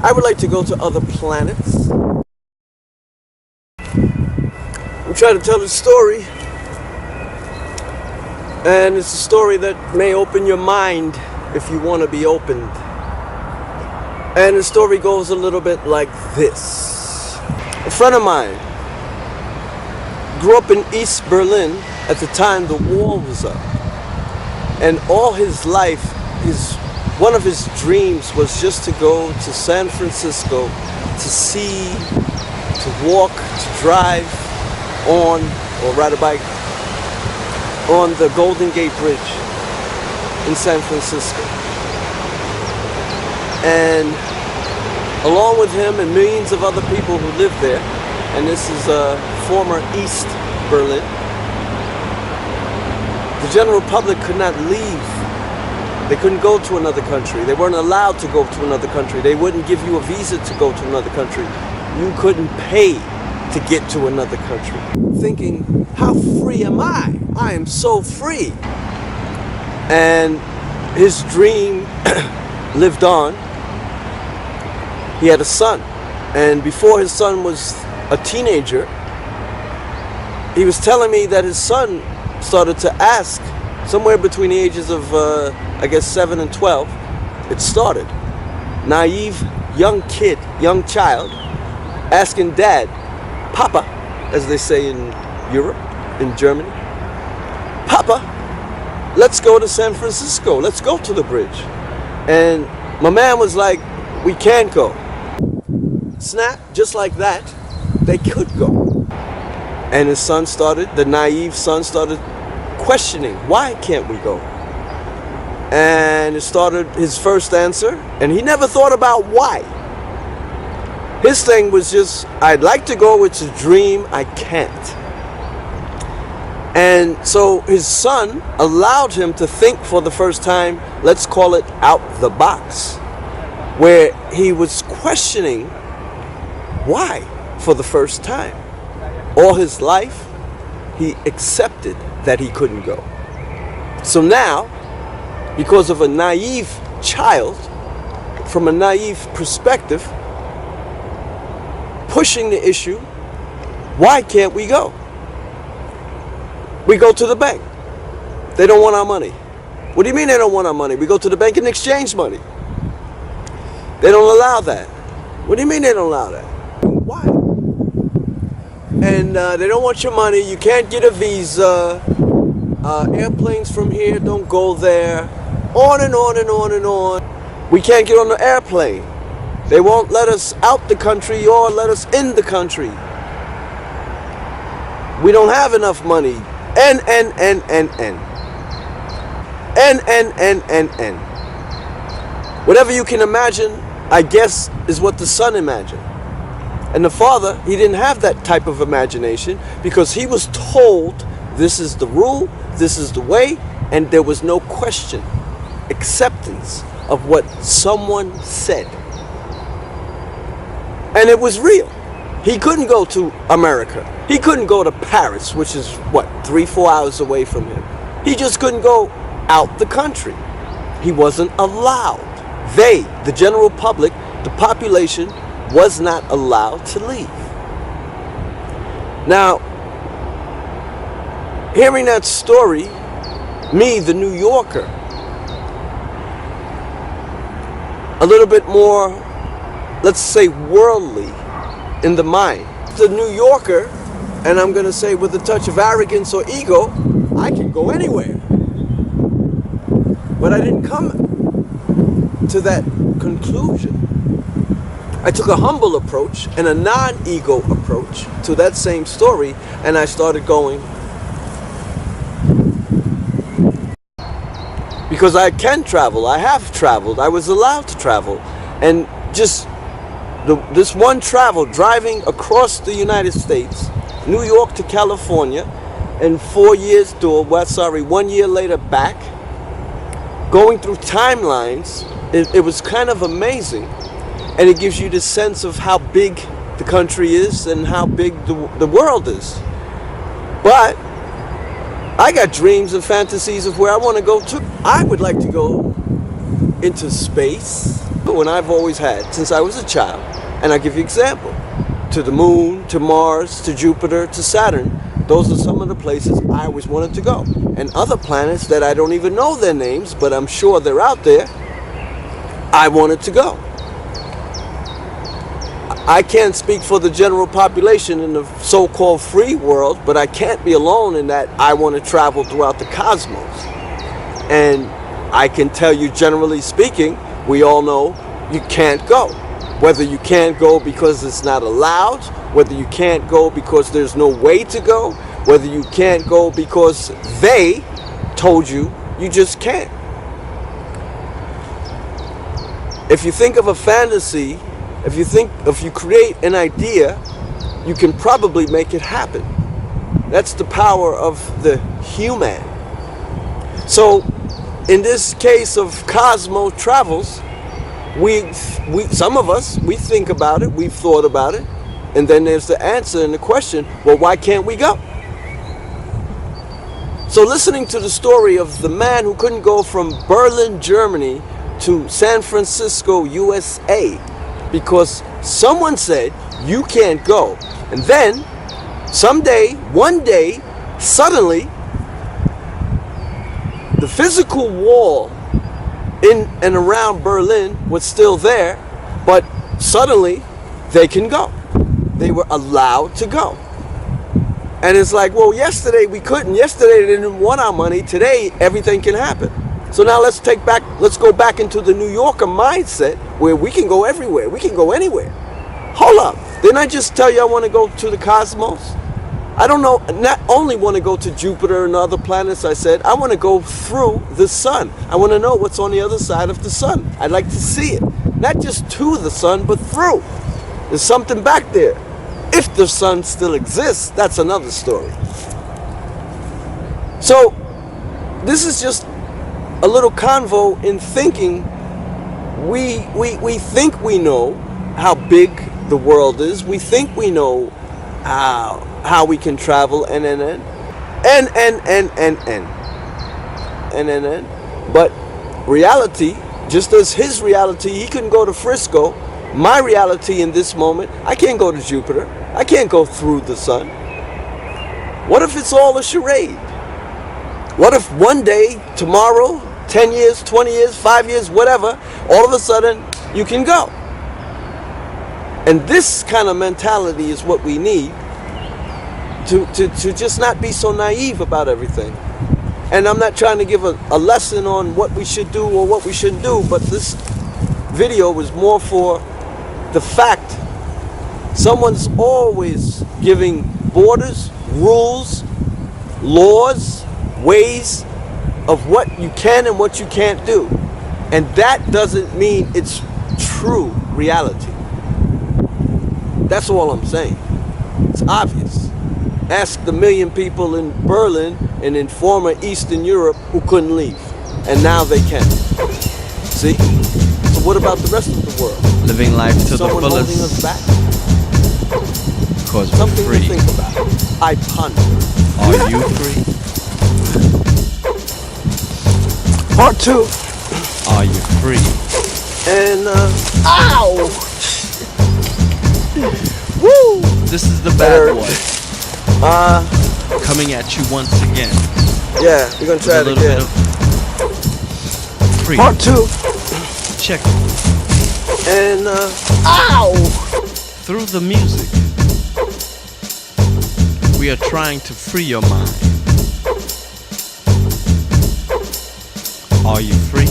I would like to go to other planets. I'm trying to tell a story, and it's a story that may open your mind if you want to be opened. And the story goes a little bit like this. A friend of mine grew up in East Berlin at the time the wall was up, and all his life, one of his dreams was just to go to San Francisco to see, to walk, to drive on, or ride a bike on the Golden Gate Bridge in San Francisco. And along with him and millions of other people who live there, and this is former East Berlin, the general public could not leave. They couldn't go to another country. They weren't allowed to go to another country. They wouldn't give you a visa to go to another country. You couldn't pay to get to another country. Thinking, how free am I? I am so free. And his dream lived on. He had a son. And before his son was a teenager, he was telling me that his son started to ask, somewhere between the ages of, I guess, 7 and 12, it started. Naive, young kid, young child, asking dad, Papa, as they say in Europe, in Germany, Papa, let's go to San Francisco, let's go to the bridge. And my man was like, we can't go. Snap, just like that, they could go. And his son started, the naive son started questioning, why can't we go? And it started his first answer, and he never thought about why. His thing was just, I'd like to go, it's a dream, I can't. And so his son allowed him to think for the first time, let's call it out the box, where he was questioning why for the first time. All his life, he accepted that he couldn't go. So now, because of a naive child, from a naive perspective, pushing the issue, why can't we go? We go to the bank. They don't want our money. What do you mean they don't want our money? We go to the bank and exchange money. They don't allow that. What do you mean they don't allow that? Why? And they don't want your money. You can't get a visa. Airplanes from here don't go there. On and on and on and on. We can't get on the airplane. They won't let us out the country or let us in the country. We don't have enough money. N. Whatever you can imagine, I guess, is what the son imagined. And the father, he didn't have that type of imagination because he was told this is the rule, this is the way, and there was no question, acceptance of what someone said. And it was real. He couldn't go to America. He couldn't go to Paris, which is, 3-4 hours away from him. He just couldn't go out the country. He wasn't allowed. They, the general public, the population, was not allowed to leave. Now, hearing that story, me, the New Yorker, a little bit more, let's say, worldly in the mind. The New Yorker, and I'm going to say with a touch of arrogance or ego, I can go anywhere. But I didn't come to that conclusion. I took a humble approach and a non-ego approach to that same story, and I started going. Because I can travel, I have traveled, I was allowed to travel. And just this one travel, driving across the United States, New York to California, and 1 year later back, going through timelines, it was kind of amazing. And it gives you this sense of how big the country is and how big the world is. But I got dreams and fantasies of where I want to go to. I would like to go into space. and I've always had since I was a child. And I'll give you an example. To the moon, to Mars, to Jupiter, to Saturn. Those are some of the places I always wanted to go. And other planets that I don't even know their names, but I'm sure they're out there, I wanted to go. I can't speak for the general population in the so-called free world, but I can't be alone in that I want to travel throughout the cosmos. And I can tell you, generally speaking, we all know you can't go. Whether you can't go because it's not allowed, whether you can't go because there's no way to go, whether you can't go because they told you you just can't. If you think of a fantasy, if you create an idea, you can probably make it happen. That's the power of the human. So in this case of Cosmo Travels, some of us, we think about it, we've thought about it, and then there's the answer and the question, well, why can't we go? So listening to the story of the man who couldn't go from Berlin, Germany to San Francisco, USA, because someone said, you can't go. And then, one day, suddenly, the physical wall in and around Berlin was still there, but suddenly they can go. They were allowed to go. And it's like, well, yesterday we couldn't. Yesterday they didn't want our money. Today everything can happen. So now let's go back into the New Yorker mindset where we can go everywhere. We can go anywhere. Hold up. Didn't I just tell you I want to go to the cosmos? I don't know, not only want to go to Jupiter and other planets, I said, I want to go through the sun. I want to know what's on the other side of the sun. I'd like to see it. Not just to the sun, but through. There's something back there. If the sun still exists, that's another story. So, this is just a little convo in thinking. We think we know how big the world is. We think we know how we can travel, but reality, just as his reality, he couldn't go to Frisco. My reality in this moment, I can't go to Jupiter. I can't go through the sun. What if it's all a charade? What if one day, tomorrow, 10 years, 20 years, 5 years, whatever, all of a sudden you can go? And this kind of mentality is what we need to just not be so naive about everything. And I'm not trying to give a lesson on what we should do or what we shouldn't do, but this video was more for the fact someone's always giving borders, rules, laws, ways of what you can and what you can't do. And that doesn't mean it's true reality. That's all I'm saying. It's obvious. Ask the million people in Berlin and in former Eastern Europe who couldn't leave. And now they can. See? So what about the rest of the world? Living life to Someone the holding fullest. us back? Cause we're Something free. to think about. I ponder. Are you free? Part 2. Are you free? And, ow! Woo! This is the Better. bad boy. Coming at you once again. Yeah, we're gonna try With a it little again. bit of free. Part 2. Check it. And, ow! Through the music, we are trying to free your mind. Are you free?